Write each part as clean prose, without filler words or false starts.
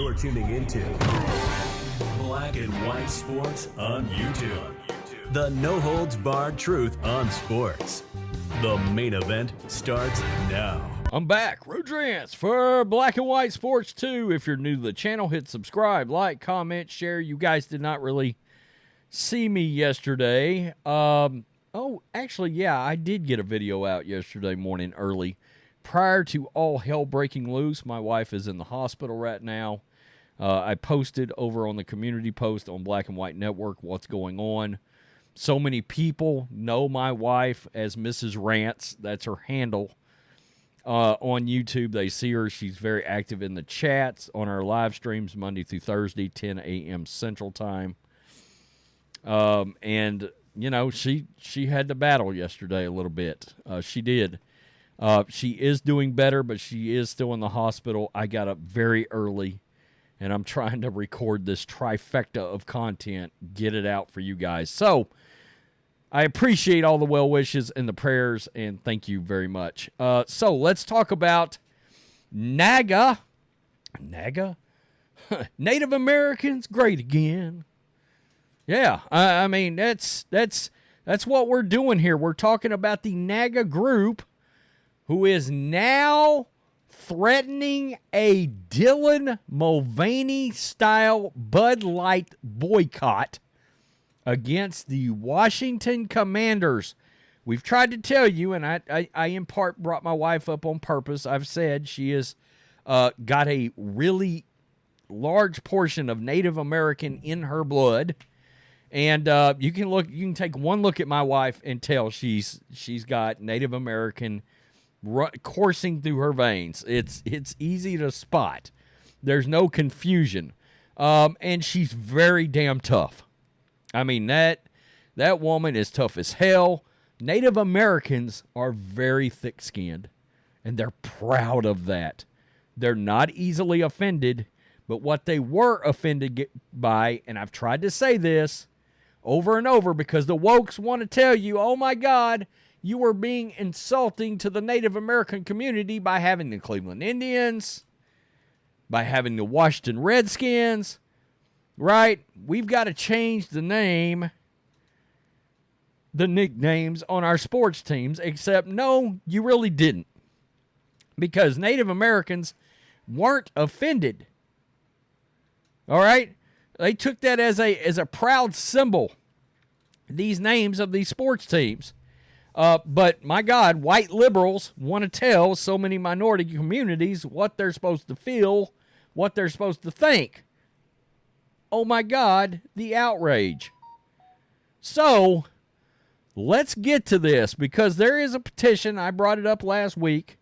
You're tuning into Black and White Sports on YouTube. The no-holds-barred truth on sports. The main event starts now. I'm back. Rodrance for Black and White Sports 2. If you're new to the channel, hit subscribe, like, comment, share. You guys did not really see me yesterday. Actually, yeah, I did get a video out yesterday morning early. Prior to all hell breaking loose, my wife is in the hospital right now. I posted over on the community post on Black and White Network what's going on. So many people know my wife as Mrs. Rants. That's her handle. On YouTube, they see her. She's very active in the chats on our live streams Monday through Thursday, 10 a.m. Central Time. And, you know, she had to battle yesterday a little bit. She did. She is doing better, but she is still in the hospital. I got up very early, and I'm trying to record this trifecta of content, get it out for you guys. So I appreciate all the well wishes and the prayers, and thank you very much. So let's talk about NAGA. NAGA? Native Americans great again. Yeah, I mean, that's what we're doing here. We're talking about the NAGA group who is now threatening a Dylan Mulvaney-style Bud Light boycott against the Washington Commanders. We've tried to tell you, and I in part brought my wife up on purpose. I've said she has got a really large portion of Native American in her blood. And you can take one look at my wife and tell she's got Native American coursing through her veins. It's easy to spot. There's no confusion. And she's very damn tough. I mean, that woman is tough as hell. Native Americans are very thick-skinned, and they're proud of that. They're not easily offended, but what they were offended by, and I've tried to say this over and over because the wokes want to tell you, oh my God, you were being insulting to the Native American community by having the Cleveland Indians, by having the Washington Redskins, right? We've got to change the nicknames on our sports teams, except no, you really didn't. Because Native Americans weren't offended. All right? They took that as a proud symbol, these names of these sports teams. But, my God, white liberals want to tell so many minority communities what they're supposed to feel, what they're supposed to think. Oh, my God, the outrage. So, let's get to this, because there is a petition, I brought it up last week,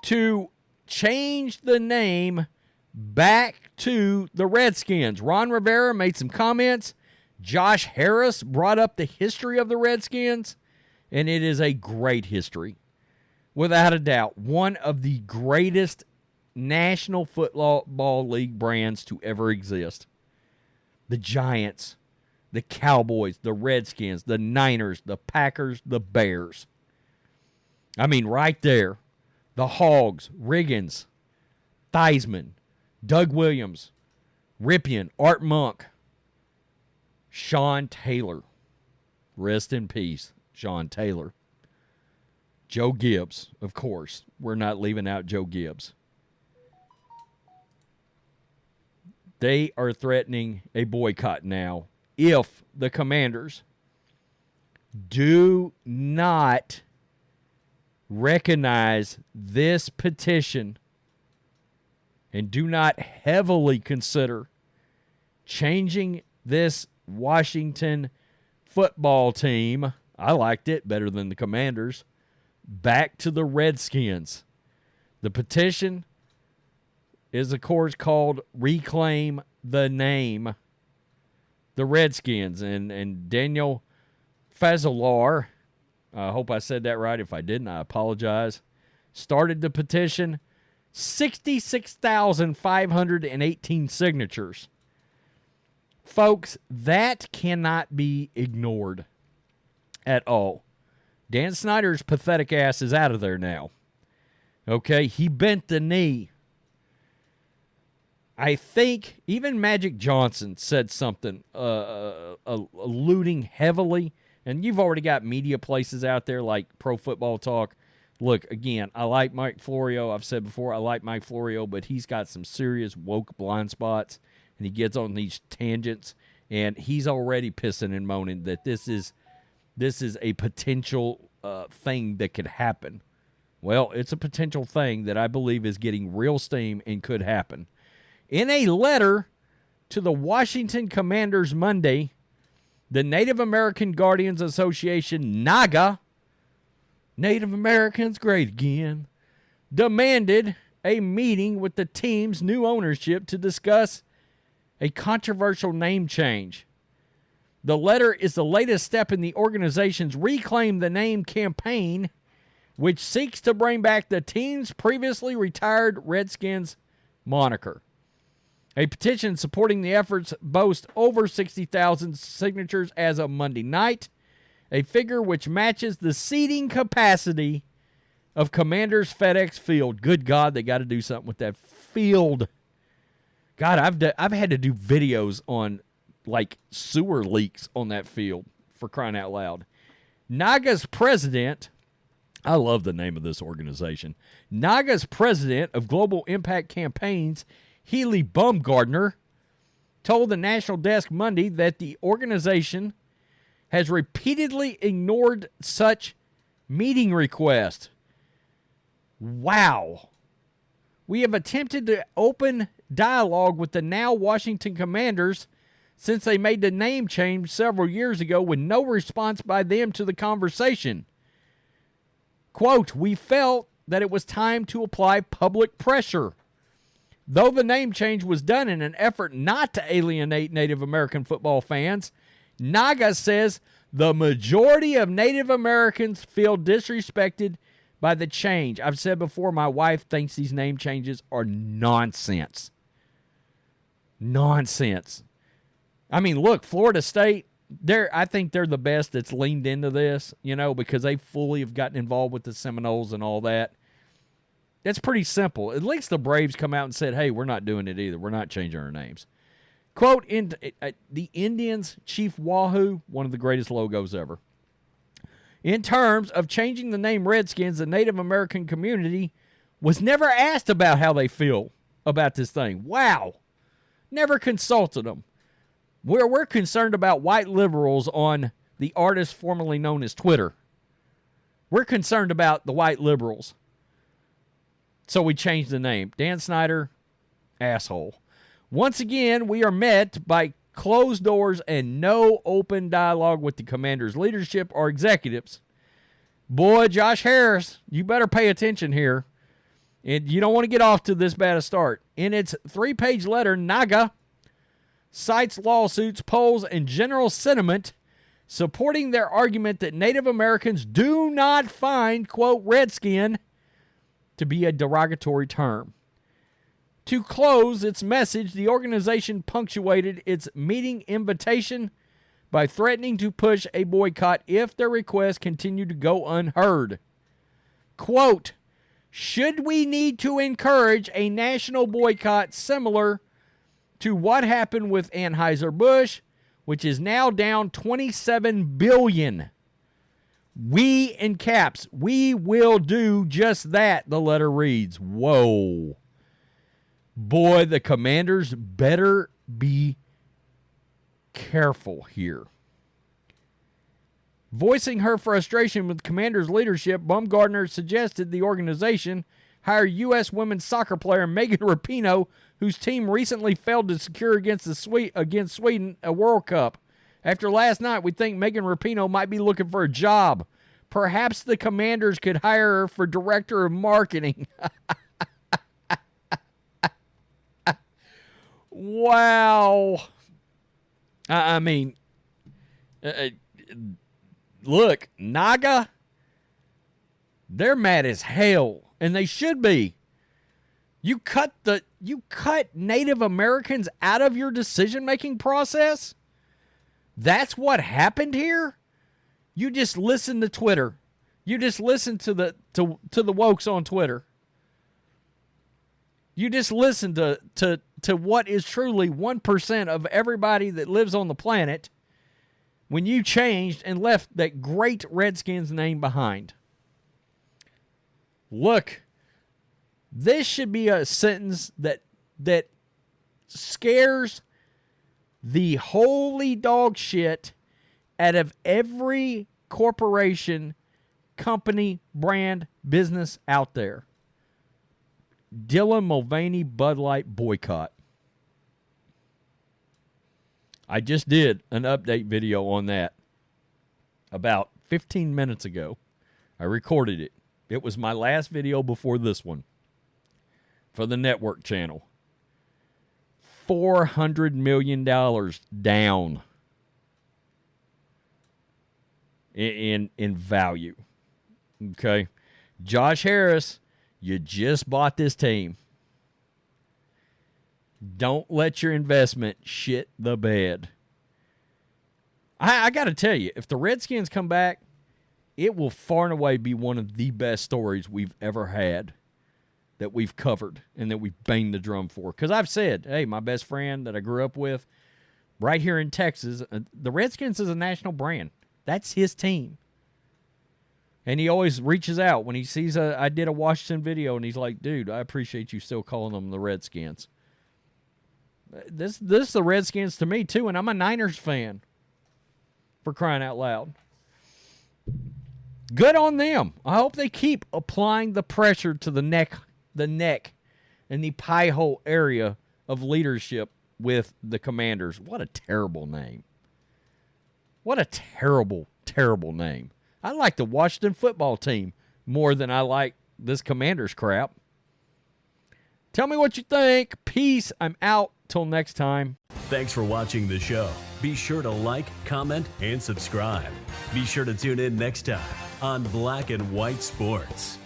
to change the name back to the Redskins. Ron Rivera made some comments. Josh Harris brought up the history of the Redskins, and it is a great history. Without a doubt, one of the greatest National Football League brands to ever exist. The Giants, the Cowboys, the Redskins, the Niners, the Packers, the Bears. I mean, right there. The Hogs, Riggins, Theismann, Doug Williams, Ripien, Art Monk, Sean Taylor. Rest in peace, Sean Taylor. Joe Gibbs, of course. We're not leaving out Joe Gibbs. They are threatening a boycott now if the Commanders do not recognize this petition and do not heavily consider changing this Washington football team, I liked it better than the Commanders, back to the Redskins. The petition is, of course, called Reclaim the Name, the Redskins. And Daniel Fazolar, I hope I said that right. If I didn't, I apologize, started the petition. 66,518 signatures. Folks, that cannot be ignored at all. Dan Snyder's pathetic ass is out of there now. Okay, he bent the knee I think even Magic Johnson said something alluding heavily, and you've already got media places out there like Pro Football Talk. Look, again, I like Mike Florio. I've said before I like Mike Florio, but he's got some serious woke blind spots, and he gets on these tangents, and he's already pissing and moaning that this is a potential thing that could happen. Well, it's a potential thing that I believe is getting real steam and could happen. In a letter to the Washington Commanders Monday, the Native American Guardians Association, NAGA, Native Americans Great Again, demanded a meeting with the team's new ownership to discuss a controversial name change. The letter is the latest step in the organization's Reclaim the Name campaign, which seeks to bring back the team's previously retired Redskins moniker. A petition supporting the efforts boasts over 60,000 signatures as of Monday night, a figure which matches the seating capacity of Commanders FedEx Field. Good God, they got to do something with that field. God, I've had to do videos on like sewer leaks on that field, for crying out loud. NAGA's president, I love the name of this organization, NAGA's president of Global Impact Campaigns, Healy Baumgardner, told the National Desk Monday that the organization has repeatedly ignored such meeting requests. Wow. We have attempted to open dialogue with the now Washington Commanders since they made the name change several years ago with no response by them to the conversation. Quote, we felt that it was time to apply public pressure. Though the name change was done in an effort not to alienate Native American football fans, NAGA says the majority of Native Americans feel disrespected by the change. I've said before, my wife thinks these name changes are nonsense. Nonsense. I mean, look, Florida State, I think they're the best that's leaned into this, because they fully have gotten involved with the Seminoles and all that. That's pretty simple. At least the Braves come out and said, hey, we're not doing it either. We're not changing our names. Quote, the Indians' Chief Wahoo, one of the greatest logos ever. In terms of changing the name Redskins, the Native American community was never asked about how they feel about this thing. Wow. Never consulted them. We're concerned about white liberals on the artist formerly known as Twitter. We're concerned about the white liberals. So we changed the name. Dan Snyder, asshole. Once again, we are met by closed doors and no open dialogue with the Commanders' leadership or executives. Boy, Josh Harris, you better pay attention here. And you don't want to get off to this bad a start. In its 3-page letter, NAGA cites lawsuits, polls, and general sentiment supporting their argument that Native Americans do not find, quote, redskin to be a derogatory term. To close its message, the organization punctuated its meeting invitation by threatening to push a boycott if their requests continue to go unheard. Quote, should we need to encourage a national boycott similar to what happened with Anheuser-Busch, which is now down $27 billion. We, in caps, we will do just that, the letter reads. Whoa. Boy, the Commanders better be careful here. Voicing her frustration with Commanders' leadership, Baumgardner suggested the organization hire U.S. women's soccer player Megan Rapinoe, whose team recently failed to secure against Sweden a World Cup. After last night, we think Megan Rapinoe might be looking for a job. Perhaps the Commanders could hire her for director of marketing. Wow. I mean, look, NAGA, they're mad as hell, and they should be. You cut Native Americans out of your decision-making process? That's what happened here? You just listen to Twitter. You just listen to the wokes on Twitter. You just listen to to what is truly 1% of everybody that lives on the planet when you changed and left that great Redskins name behind. Look, this should be a sentence that scares the holy dog shit out of every corporation, company, brand, business out there. Dylan Mulvaney Bud Light boycott. I just did an update video on that about 15 minutes ago. I recorded it. It was my last video before this one for the network channel. $400 million down in value. Okay. Josh Harris, you just bought this team. Don't let your investment shit the bed. I got to tell you, if the Redskins come back, it will far and away be one of the best stories we've ever had that we've covered and that we've banged the drum for. Because I've said, hey, my best friend that I grew up with right here in Texas, the Redskins is a national brand. That's his team. And he always reaches out when he sees I did a Washington video, and he's like, dude, I appreciate you still calling them the Redskins. This is the Redskins to me, too, and I'm a Niners fan, for crying out loud. Good on them. I hope they keep applying the pressure to the neck, and the pie hole area of leadership with the Commanders. What a terrible name. What a terrible, terrible name. I like the Washington football team more than I like this Commanders crap. Tell me what you think. Peace. I'm out. Till next time. Thanks for watching the show. Be sure to like, comment, and subscribe. Be sure to tune in next time on Black and White Sports.